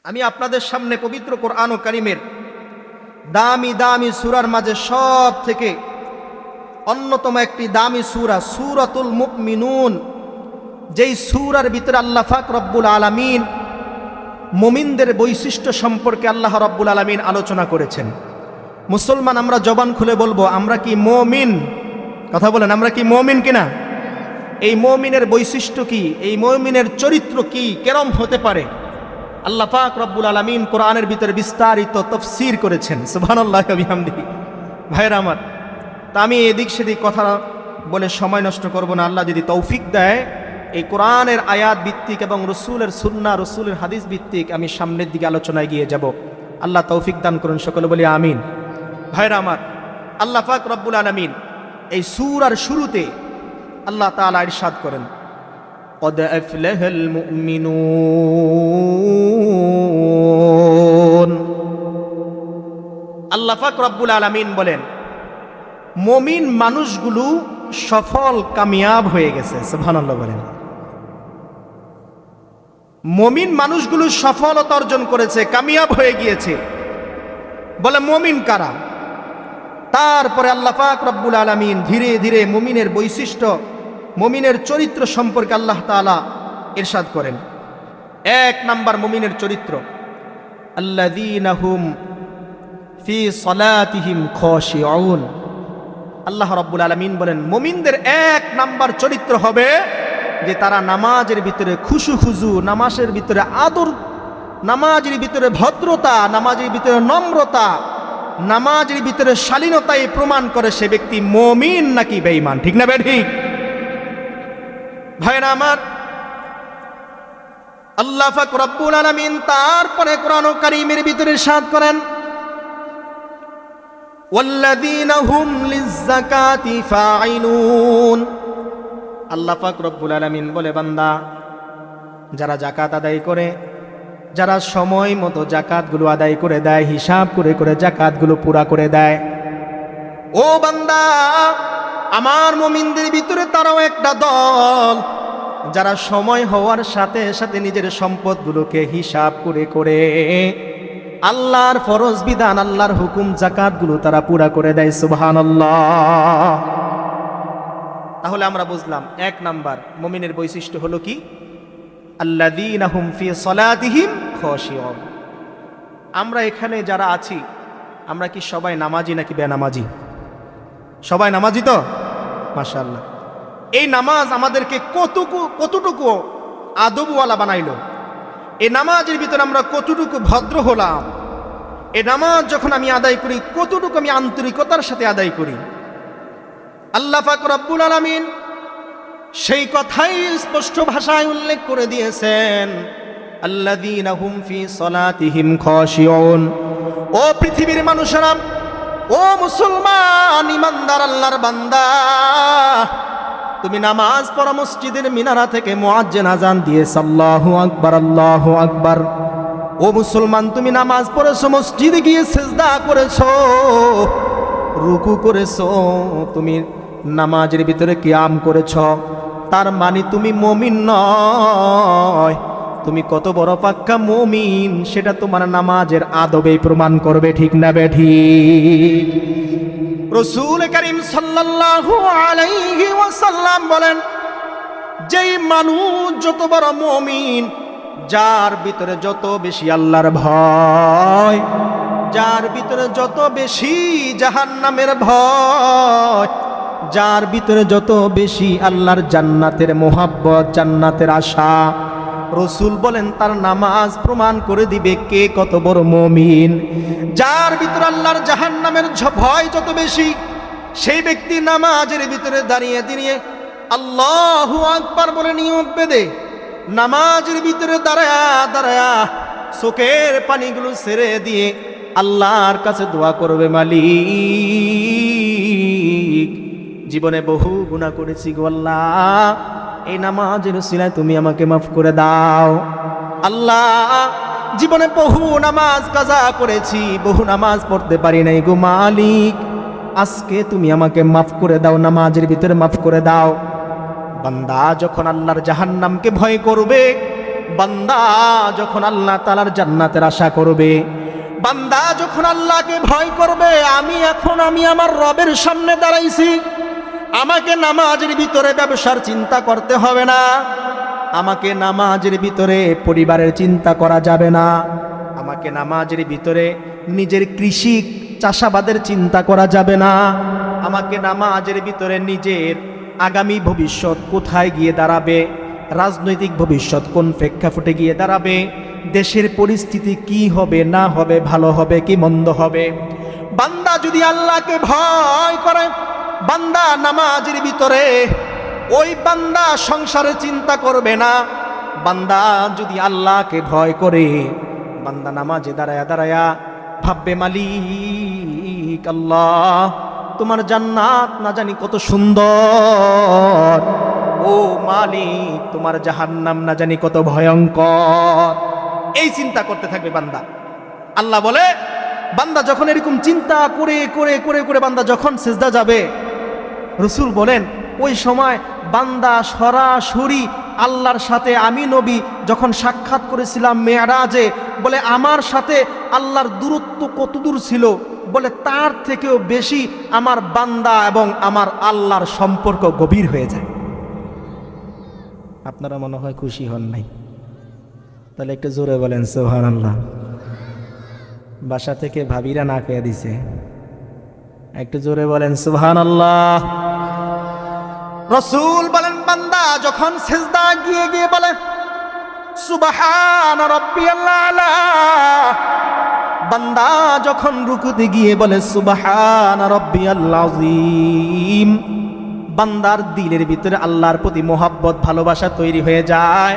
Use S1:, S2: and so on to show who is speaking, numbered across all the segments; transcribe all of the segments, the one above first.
S1: আমি আপনাদের সামনে পবিত্র কোরআন ও কারিমের দামি দামি সূরার মাঝে সব থেকে অন্যতম একটি দামি সূরা সূরাতুল মুমিনুন, যেই সূরার ভিতরে আল্লাহ পাক রব্বুল আলামিন মুমিনদের বৈশিষ্ট্য সম্পর্কে আল্লাহ রব্বুল আলামিন আলোচনা করেছেন। মুসলমান আমরা জবান খুলে বলবো, আমরা কি মুমিন? কথা বলেন, আমরা কি মুমিন কিনা? এই মুমিনের বৈশিষ্ট্য কি? এই মুমিনের চরিত্র কি, কেরম হতে পারে? আল্লাহ পাক রব্বুল আলামিন কোরআনের ভিতরে বিস্তারিত তাফসীর করেছেন। সুবহানাল্লাহি ওয়া বিহামদিহি। ভাইরা আমার, তা আমি এদিক সেদিক কথা বলে সময় নষ্ট করব না। আল্লাহ যদি তৌফিক দেয়, এই কোরআনের আয়াত ভিত্তিক এবং রসুলের সুন্নাহ, রসুলের হাদিস ভিত্তিক আমি সামনের দিকে আলোচনায় গিয়ে যাব। আল্লাহ তৌফিক দান করুন, সকলে বলি আমিন। ভাইরা আমার, আল্লাহ পাক রব্বুল আলামিন এই সূরার শুরুতে আল্লাহ তাআলা ইরশাদ করেন, قد أفلح المؤمنون। আল্লাহ পাক রব্বুল আলামিন বলেন, মুমিন মানুষগুলো সফল কামিয়াব হয়ে গেছে। সুবহানাল্লাহ বলেন, মুমিন মানুষগুলো সফলতা অর্জন করেছে, কামিয়াব হয়ে গিয়েছে। বলে মুমিন কারা? তারপরে আল্লাহ পাক রব্বুল আলামিন ধীরে ধীরে মুমিনের বৈশিষ্ট্য, মুমিনের চরিত্র সম্পর্কে আল্লাহ তাআলা ইরশাদ করেন। এক নাম্বার মুমিনের চরিত্র, আল্লাযীনা হুম ফি সলাতিহিম খাশিউন। আল্লাহ রাব্বুল আলামিন বলেন, মুমিনদের এক নাম্বার চরিত্র হবে যে তারা নামাজের ভিতরে খুশু খুজু, নামাজের ভিতরে আদর, নামাজের ভিতরে ভদ্রতা, নামাজের ভিতরে নম্রতা, নামাজের ভিতরে শালীনতাই প্রমাণ করে সে ব্যক্তি মুমিন নাকি বেঈমান। ঠিক না ঠিক? ভাইরা আমার, আল্লাহ পাক রব্বুল আলামিন তারপরে কোরআন কারীমের ভিতরে ইরশাদ করেন, ওয়াল্লাযীনা হুম লিয-যাকাতি ফাঈলুন। আল্লাহ পাক রব্বুল আলামিন বলে, বান্দা যারা যাকাত আদায় করে, যারা সময় মতো যাকাতগুলো আদায় করে দেয়, হিসাব করে করে যাকাতগুলো পুরা করে দেয়, ও বান্দা আমার মুমিনদের ভিতরে তারাও একটা দল, যারা সময় হওয়ার সাথে সাথে নিজের সম্পদগুলোকে হিসাব করে করে আল্লাহর ফরজ বিধান, আল্লাহর হুকুম, যাকাতগুলো তারা পুরা করে দেয়। সুবহানাল্লাহ। তাহলে আমরা বুঝলাম এক নাম্বার মুমিনের বৈশিষ্ট্য হলো কি? আল্লাযীনা হুম ফি সলাতিহিম খাশিউন। আমরা এখানে যারা আছি, আমরা কি সবাই নামাজি নাকি বেনামাজি? সবাই নামাজি তো? মাশাআল্লাহ। এই নামাজ আমাদেরকে কতটুকু আদবওয়ালা বানাইলো? এই নামাজের ভিতরে আমরা কতটুকু ভদ্র হলাম? এই নামাজ যখন আমি আদায় করি, কতটুকু আমি আন্তরিকতার সাথে আদায় করি? আল্লাহ পাক রব্বুল আলামিন সেই কথাই স্পষ্ট ভাষায় উল্লেখ করে দিয়েছেন, আল্লাযীনা হুম ফি সলাতিহিম খাশিউন। ও পৃথিবীর মানুষেরা, ও মুসলমান ইমানদার আল্লাহর বান্দা, তুমি নামাজ পড়া মসজিদের মিনারা থেকে মুয়াজ্জিন আযান দিয়েছে আল্লাহু আকবার, আল্লাহু আকবার। ও মুসলমান, তুমি নামাজ পড়েছো, মসজিদে গিয়ে সিজদা করেছো, রুকু করেছো, তুমি নামাজের ভিতরে কিয়াম করেছো, তার মানে তুমি মুমিন নয়। তুমি কত বড় পাক্কা মুমিন সেটা তোমার নামাজের আদবেই প্রমাণ করবে। ঠিক না ঠিক? রাসূল কারীম সাল্লাল্লাহু আলাইহি ওয়াসাল্লাম বলেন, যেই মানুষ যত বড় মুমিন, যার ভিতরে যত বেশি আল্লাহর ভয়, যার ভিতরে যত বেশি জাহান্নামের ভয়, যার ভিতরে যত বেশি আল্লাহর জান্নাতের মোহাব্বত, জান্নাতের আশা, রাসূল বলেন তার নামাজ প্রমাণ করে দিবে কে কত বড় মুমিন। যার ভিতরে আল্লাহর জাহান্নামের ভয় যত বেশি, সেই ব্যক্তি নামাজের ভিতরে দাঁড়িয়ে দাঁড়িয়ে আল্লাহু আকবার বলে নিয়ত বেঁধে নামাজের ভিতরে দাঁড়ায়া দাঁড়ায়া চোখের পানিগুলো ছেড়ে দিয়ে আল্লাহর কাছে দোয়া করবে, মালিক জীবনে বহু গুনাহ করেছি গো আল্লাহ, এই নামাজের উসিলায় তুমি আমাকে মাফ করে দাও। আল্লাহ জীবনে বহু নামাজ কাজা করেছি, বহু নামাজ পড়তে পারি নাই গো মালিক, আজকে তুমি আমাকে মাফ করে দাও, নামাজের ভিতরে মাফ করে দাও। বান্দা যখন আল্লাহর জাহান্নামকে ভয় করবে, বান্দা যখন আল্লাহ তাআলার জান্নাতের আশা করবে, বান্দা যখন আল্লাহকে ভয় করবে, আমি আমার রবের সামনে দাঁড়াইছি, আমাকে নামাজের ভিতরে ব্যবসার চিন্তা করতে হবে না, আমাকে নামাজের ভিতরে পরিবারের চিন্তা করা যাবে না, আমাকে নামাজের ভিতরে নিজের কৃষি চাষাবাদের চিন্তা করা যাবে না, আমাকে নামাজের ভিতরে নিজের আগামী ভবিষ্যৎ কোথায় গিয়ে দাঁড়াবে, রাজনৈতিক ভবিষ্যৎ কোন প্রেক্ষাপটে গিয়ে দাঁড়াবে, দেশের পরিস্থিতি কি হবে না হবে, ভালো হবে কি মন্দ হবে, বান্দা যদি আল্লাহকে ভয় করে, বান্দা নামাজের ভিতরে ওই বান্দা সংসারে চিন্তা করবে না। বান্দা যদি আল্লাহকে ভয় করে, বান্দা নামাজে দাঁড়ায়া দাঁড়ায়া ভাববে, মালিক আল্লাহ, তোমার জান্নাত না জানি কত সুন্দর, ও মালিক তোমার জাহান্নাম না জানি কত ভয়ঙ্কর। এই চিন্তা করতে থাকবে বান্দা। আল্লাহ বলে, বান্দা যখন এরকম চিন্তা করে করে করে করে বান্দা যখন সিজদা যাবে, রসুল বলেন ওই সময় বান্দা সরাসরি আল্লাহর সাথে, আমি নবী যখন সাক্ষাৎ করেছিলাম মেরাজে, বলে আমার সাথে আল্লাহর দূরত্ব কত দূর ছিল, বলে তার থেকেও বেশি আমার বান্দা এবং আমার আল্লাহর সম্পর্ক গভীর হয়ে যায়। আপনারা মনে হয় খুশি হন নাই? তাহলে একটু জোরে বলেন সুবহানাল্লাহ। বাসা থেকে ভাবিরা না খেয়ে দিছে, একটু জোরে বলেন সুবহানাল্লাহ। রসুল বলেন, বান্দা যখন সিজদা গিয়ে গিয়ে বলে সুবহান রাব্বিয়াল আলা, বান্দা যখন রুকুতে গিয়ে বলে সুবহান রাব্বিয়াল আযীম, বান্দার দিলের ভিতরে আল্লাহর প্রতি মোহাব্বত ভালোবাসা তৈরি হয়ে যায়।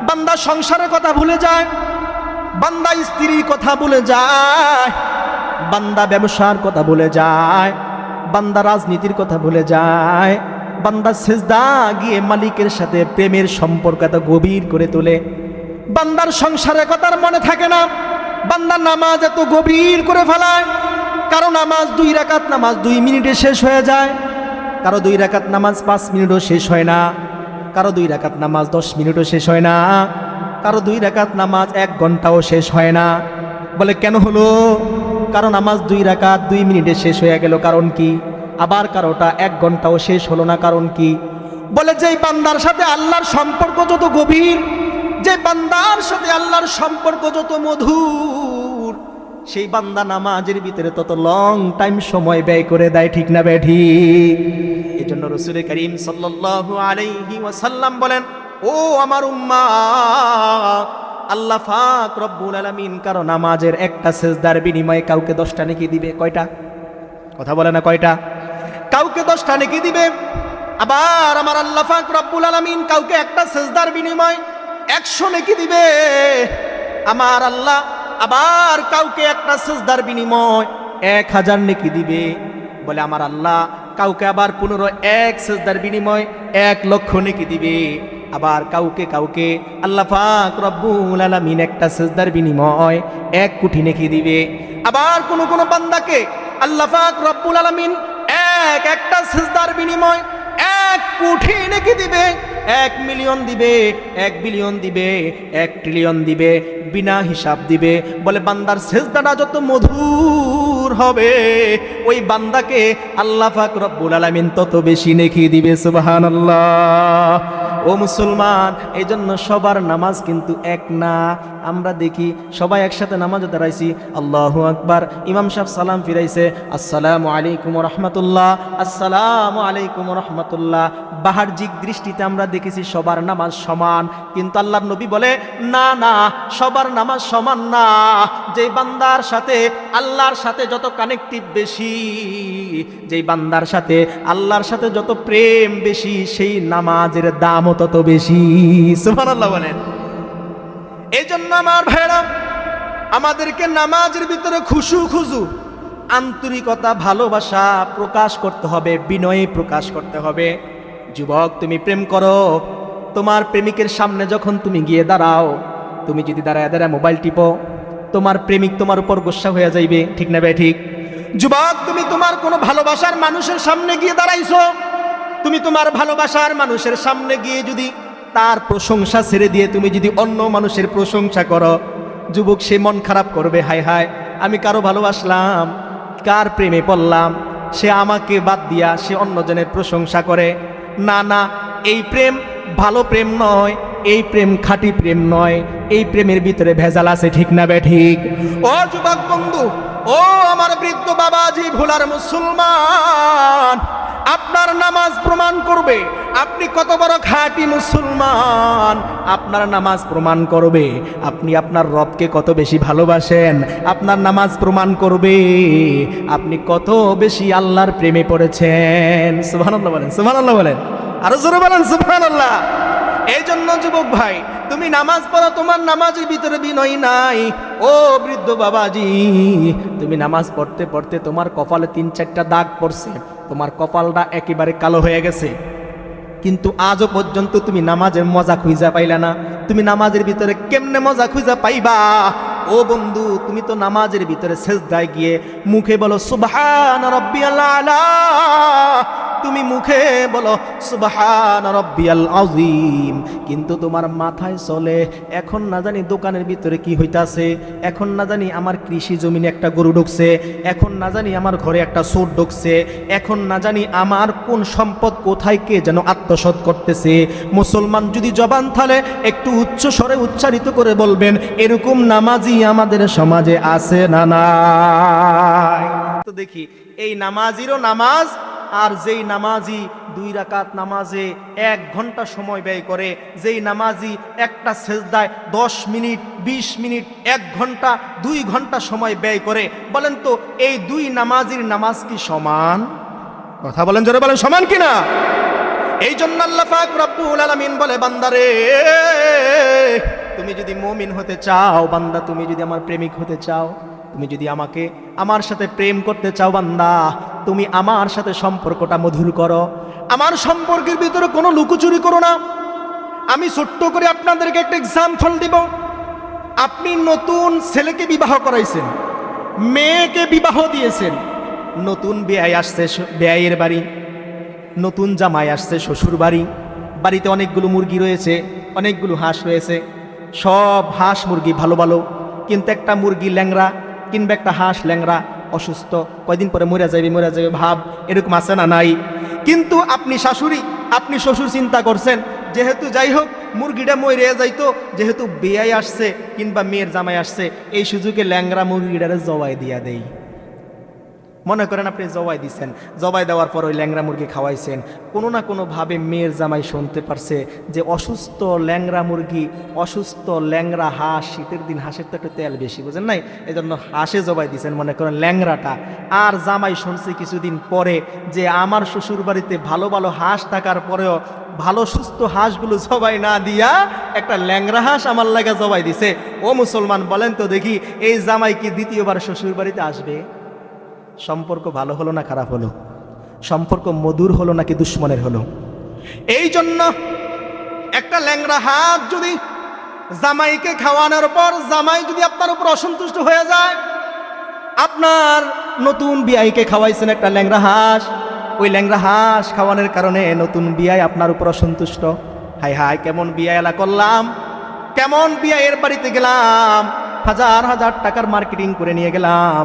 S1: বান্দা সংসারের কথা ভুলে যায়, বান্দা স্ত্রীর কথা ভুলে যায়, বান্দা ব্যবসার কথা ভুলে যায়, বান্দা রাজনীতির কথা ভুলে যায়, বান্দা সিজদা গিয়ে মালিকের সাথে প্রেমের সম্পর্ক এত গভীর করে তোলে। বান্দার সংসারের কথা মনে থাকে না, বান্দা নামাজ এত গভীর করে ফেলায়। কারো নামাজ 2 রাকাত নামাজ 2 মিনিটে শেষ হয়ে যায়, কারো 2 রাকাত নামাজ 5 মিনিটও শেষ হয় না, কারো 2 রাকাত নামাজ 10 মিনিটও শেষ হয় না, কারো 2 রাকাত নামাজ 1 ঘন্টাও শেষ হয় না। বলে কেন হলো? কারো নামাজ 2 রাকাত 2 মিনিটে শেষ হয়ে গেল, কারণ কি? আবার কারোটা 1 ঘন্টাও শেষ হলো না, কারণ কি? বলে যেই বান্দার সাথে আল্লাহর সম্পর্ক যত গভীর, যে বান্দার সাথে আল্লাহর সম্পর্ক যত মধুর, সেই বান্দা নামাজের ভিতরে তত লং টাইম সময় ব্যয় করে দেয়, ঠিক না ঠিক? এই জন্য রাসূল করিম সাল্লাল্লাহু আলাইহি ওয়াসাল্লাম বলেন, ও আমার উম্মাহ, আল্লাহ পাক রব্বুল আলামিন কারো নামাজের একটা সিজদার বিনিময়ে কাউকে 10টা নেকি দিবে। কয়টা? কথা বলে না কয়টা? কাউকে 10টা নেকি দিবে। আবার আমার আল্লাহ পাক রব্বুল আলামিন কাউকে একটা সিজদার বিনিময়ে 100 নেকি দিবে। আমার আল্লাহ আবার কাউকে একটা সিজদার বিনিময় 1000 নেকি দিবে। বলে আমার আল্লাহ কাউকে আবার 15 সিজদার বিনিময় 1,00,000 নেকি দিবে। আবার কাউকে কাউকে আল্লাহ পাক রব্বুল আলামিন একটা সিজদার বিনিময় 1 কোটি নেকি দিবে। আবার কোন কোন বান্দাকে আল্লাহ পাক রব্বুল আলামিন একটা সিজদার বিনিময় 1 কোটি নেকি দিবে, 1 মিলিয়ন দিবে, 1 বিলিয়ন দিবে, 1 ট্রিলিয়ন দিবে, বিনা হিসাব দিবে। বলে বান্দার সিজদাটা যত মধুর হবে, ওই বান্দাকে আল্লাহ পাক রব্বুল আলামিন তত বেশি নেকি দিবে। সুবহানাল্লাহ। ও মুসলমান, এই জন্য সবার নামাজ কিন্তু এক না। আমরা দেখি সবাই একসাথে নামাজে দাঁড়াইছি, আল্লাহু আকবার, ইমাম সাহেব সালাম ফিরাইছে, আসসালামু আলাইকুম রাহমাতুল্লাহ, আসসালামু আলাইকুম রাহমাতুল্লাহ। বাহ্যিক দৃষ্টিতে আমরা দেখেছি সবার নামাজ সমান, কিন্তু আল্লাহর নবী বলে না না, সবার নামাজ সমান না। যেই বান্দার সাথে আল্লাহর সাথে যত কানেক্টিভ বেশি, যেই বান্দার সাথে আল্লাহর সাথে যত প্রেম বেশি, সেই নামাজের দামও তত বেশি। সুবহানাল্লাহ বলেন। এই জন্য আমার ভাইরা, আমাদেরকে নামাজের ভিতরে খুশু আন্তরিকতা ভালোবাসা প্রকাশ করতে হবে, বিনয়ে প্রকাশ করতে হবে। যুবক, তুমি প্রেম করো, তোমার প্রেমিকের সামনে যখন তুমি গিয়ে দাঁড়াও, তুমি যদি দাঁড়ায় দাঁড়ায় মোবাইল টিপো, তোমার প্রেমিক তোমার উপর গোসা হয়ে যাইবে, ঠিক না ভাই? ঠিক। যুবক, তুমি তোমার কোনো ভালোবাসার মানুষের সামনে গিয়ে দাঁড়াইছো, তুমি তোমার ভালোবাসার মানুষের সামনে গিয়ে যদি তার প্রশংসা ছেড়ে দিয়ে তুমি যদি অন্য মানুষের প্রশংসা করো, যুবক সে মন খারাপ করবে, হায় হায় আমি কারো ভালোবাসলাম, কার প্রেমে পড়লাম, সে আমাকে বাদ দিয়া সে অন্যজনের প্রশংসা করে। না না, এই প্রেম ভালো প্রেম নয়, এই প্রেম খাঁটি প্রেম নয়, এই প্রেমের ভিতরে ভেজাল আছে, ঠিক না বে ঠিক? ও যুবক বন্ধু, ও আমার বৃদ্ধ বাবাজি, ভোলার মুসলমান, আপনার নামাজ প্রমাণ করবে আপনি কত বড় খাঁটি মুসলমান। আপনার নামাজ প্রমাণ করবে আপনি আপনার রবকে কত বেশি ভালোবাসেন। আপনার নামাজ প্রমাণ করবে আপনি কত বেশি আল্লাহর প্রেমে পড়েছেন। সুবহানাল্লাহ বলেন, সুবহানাল্লাহ বলেন, আরো জোরে বলেন সুবহানাল্লাহ। এই জন্য যুবক ভাই, তুমি নামাজ পড়ো, তোমার নামাজের ভিতরে বিনয় নাই। ও বৃদ্ধ বাবাজি, তুমি নামাজ পড়তে পড়তে তোমার কপালে 3-4টা দাগ পড়ছে, তোমার কপালটা একেবারে কালো হয়ে গেছে, কিন্তু আজও পর্যন্ত তুমি নামাজের মজা খুঁজা পাইলা না। তুমি নামাজের ভিতরে কেমনে মজা খুঁজা পাইবা? ও বন্ধু, তুমি তো নামাজের ভিতরে সেজদায় গিয়ে মুখে বলো সুবহান রাব্বিয়াল আলা, তুমি মুখে বলো সুবহান রাব্বিয়াল আযীম, কিন্তু তোমার মাথায় চলে এখন না জানি দোকানের ভিতরে কি হইতাছে, এখন না জানি আমার কৃষি জমিনে একটা গরু ঢুকছে, এখন না জানি আমার ঘরে একটা চোর ঢুকছে, এখন না জানি আমার কোন সম্পদ কোথায় কে যেন আত্মসাৎ করতেছে। মুসলমান যদি জবান থালে একটু উচ্চ স্বরে উচ্চারিত করে বলবেন, এরকম নামাজি আমাদের সমাজে আছে না নাই? তো দেখি এই নামাজিরও নামাজ, আর যেই নামাজি 2 রাকাত নামাজে 1 ঘন্টা সময় ব্যয় করে, যেই নামাজি একটা সেজদায় 10 মিনিট 20 মিনিট 1 ঘন্টা 2 ঘন্টা সময় ব্যয় করে, বলেন তো এই 2 নামাজির নামাজ কি সমান? কথা বলেন, জোরে বলেন, সমান কিনা? এই জন্য আল্লাহ পাক রব্বুল আলামিন বলে, বান্দারে তুমি যদি মুমিন হতে চাও, বান্দা তুমি যদি আমার প্রেমিক হতে চাও, তুমি যদি আমাকে আমার সাথে প্রেম করতে চাও, বান্দা তুমি আমার সাথে সম্পর্কটা মধুর করো, আমার সম্পর্কের ভিতরে কোনো লুকোচুরি করো না। আমি ছোট্ট করে আপনাদেরকে একটা এক্সাম্পল দিব। আপনি নতুন ছেলেকে বিবাহ করাইছেন, মেয়েকে বিবাহ দিয়েছেন, নতুন বেয়াই আসছে বেয়াইয়ের বাড়ি, নতুন জামাই আসছে শ্বশুর বাড়ি, বাড়িতে অনেকগুলো মুরগি রয়েছে, অনেকগুলো হাঁস রয়েছে, সব হাঁস মুরগি ভালো ভালো, কিন্তু একটা মুরগি ল্যাংরা কিংবা একটা হাঁস ল্যাংরা অসুস্থ, কয়দিন পরে মরে যাবে ভাব, এরকম আছে না নাই? কিন্তু আপনি শাশুড়ি, আপনি শ্বশুর চিন্তা করছেন, যেহেতু যাই হোক মুরগিটা মরে যাইতো, যেহেতু বেয়াই আসছে কিংবা মেয়ের জামাই আসছে, এই সুযোগে ল্যাংরা মুরগিটারে জবাই দিয়া দেই। মনে করেন আপনি জবাই দিচ্ছেন, জবাই দেওয়ার পর ওই ল্যাংরা মুরগি খাওয়াইছেন, কোনো না কোনোভাবে মেয়ের জামাই শুনতে পারছে যে অসুস্থ ল্যাংরা মুরগি, অসুস্থ ল্যাংরা হাঁস, শীতের দিন হাঁসের তো একটু তেল বেশি, বুঝেন নাই, এই জন্য হাঁসে জবাই দিচ্ছেন, মনে করেন ল্যাংরাটা। আর জামাই শুনছে কিছুদিন পরে যে আমার শ্বশুর বাড়িতে ভালো ভালো হাঁস থাকার পরেও ভালো সুস্থ হাঁসগুলো জবাই না দিয়া একটা ল্যাংরা হাঁস আমার লাগা জবাই দিছে। ও মুসলমান, বলেন তো দেখি এই জামাই কি দ্বিতীয়বার শ্বশুর বাড়িতে আসবে? সম্পর্ক ভালো হলো না খারাপ হলো? সম্পর্ক মধুর হলো নাকি দুশ্মনের হলো? এই জন্য একটা ল্যাংরা হাঁস যদি জামাইকে খাওয়ানোর পর জামাই যদি আপনার উপর অসন্তুষ্ট হয়ে যায়, আপনার নতুন বিয়াইকে খাওয়াইছেন একটা ল্যাংরা হাঁস, ওই ল্যাংরা হাঁস খাওয়ানোর কারণে নতুন বিয়াই আপনার উপর অসন্তুষ্ট, হায় হায় কেমন বিয়াইলা করলাম, কেমন বিয়াইয়ের বাড়িতে গেলাম, হাজার হাজার টাকার মার্কেটিং করে নিয়ে গেলাম,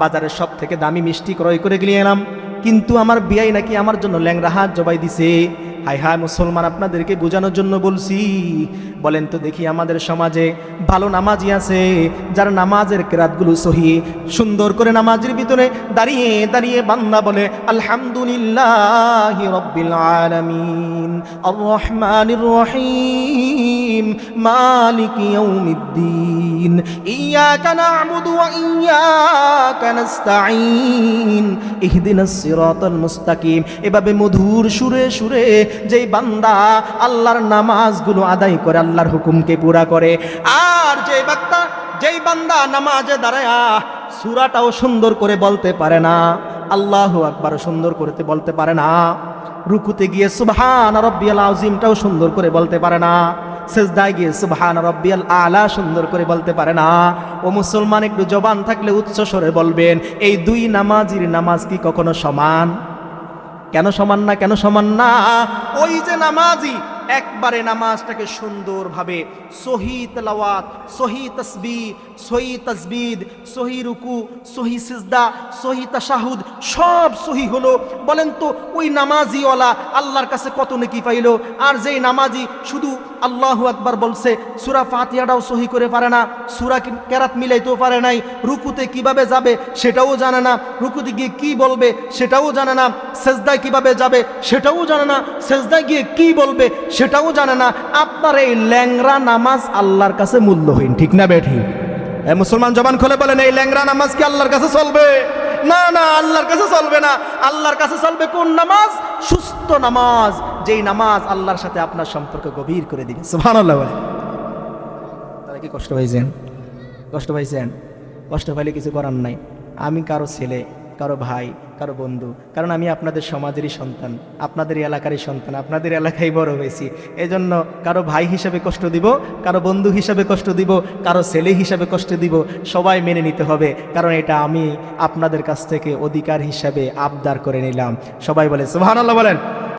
S1: বাজারের সব থেকে দামি মিষ্টি ক্রয় করে গিয়ে এলাম, কিন্তু আমার বিয়াই নাকি আমার জন্য ল্যাংরা হাঁস জবাই দিছে। হায় হায় মুসলমান, আপনাদেরকে বোঝানোর জন্য বলছি। বলেন তো দেখি আমাদের সমাজে ভালো নামাজি আছে যার নামাজের কেরাতগুলো সহি, সুন্দর করে নামাজের ভিতরে দাঁড়িয়ে দাঁড়িয়ে বান্দা বলে আলহামদুলিল্লাহি রাব্বিল আলামিন আর রহমানির রহিম মালিকি ইয়াউমিদ্দিন ইয়াকা না'বুদু ওয়া ইয়াকা নাস্তাঈন ইহদিনাস সিরাতাল মুস্তাকিম। এভাবে মধুর সুরে সুরে যেই বান্দা আল্লাহর নামাজগুলো আদায় করে, আল্লাহর হুকুমকে পুরা করে, আর যেই বান্দা নামাজে দাঁড়ায়া সূরাটাও সুন্দর করে বলতে পারে না, আল্লাহু আকবার সুন্দর করতে বলতে পারে না, রুকুতে গিয়ে সুবহান রাব্বিয়াল আযীমটাও সুন্দর করে বলতে পারে না, সেজদায় গিয়ে সুবহান রাব্বিয়াল আলা সুন্দর করে বলতে পারে না। ও মুসলমান, একটু জবান থাকলে উচ্চ স্বরে বলবেন, এই 2 নামাজির নামাজ কি কখনো সমান? কেন সমান না? কেন সমান না? ওই যে নামাজি একবারে নামাজটাকে সুন্দরভাবে সহি তেলাওয়াত, সহি তাসবিহ, সহি তাসবিদ, সহি রুকু, সহি সিজদা, সহি তাশাহুদ সব সহি হলো। বলেন তো ওই নামাজিওয়ালা আল্লাহর কাছে কত নেকি পাইলো? আর যেই নামাজি শুধু আল্লাহু আকবার বলছে, সূরা ফাতিহাটাও সহি করে পারে না, সূরা কেরাত মিলাইতেও পারে নাই, রুকুতে কিভাবে যাবে সেটাও জানে না, রুকুতে গিয়ে কি বলবে সেটাও জানে না, সেজদায় কিভাবে যাবে সেটাও জানে না, সেজদায় গিয়ে কি বলবে সেটাও জানে না, আপনার এই ল্যাংরা নামাজ আল্লাহর কাছে মূল্যহীন। ঠিক না বেঠি? মুসলমান জবান খুলে বলেন, এই ল্যাংরা নামাজ কি আল্লাহর কাছে চলবে? না না, আল্লাহর কাছে চলবে না। আল্লাহর কাছে চলবে কোন নামাজ? সুস্থ নামাজ, যেই নামাজ আল্লাহর সাথে আপনার সম্পর্ক গভীর করে দিবে। সুবহানাল্লাহ বলে। তারা কি কষ্ট পাইছেন? কষ্ট পাইছেন? কষ্ট পাইলে কিছু করার নাই। আমি কারো ছেলে, কারো ভাই, কারো বন্ধু, কারণ আমি আপনাদের সমাজেরই সন্তান, আপনাদের এলাকারই সন্তান, আপনাদের এলাকায় বড় হয়েছি। এজন্য কারো ভাই হিসাবে কষ্ট দিব, কারো বন্ধু হিসাবে কষ্ট দিব, কারো ছেলে হিসাবে কষ্ট দিব, সবাই মেনে নিতে হবে, কারণ এটা আমি আপনাদের কাছ থেকে অধিকার হিসাবে আবদার করে নিলাম। সবাই বলে সুবহানাল্লাহ বলেন।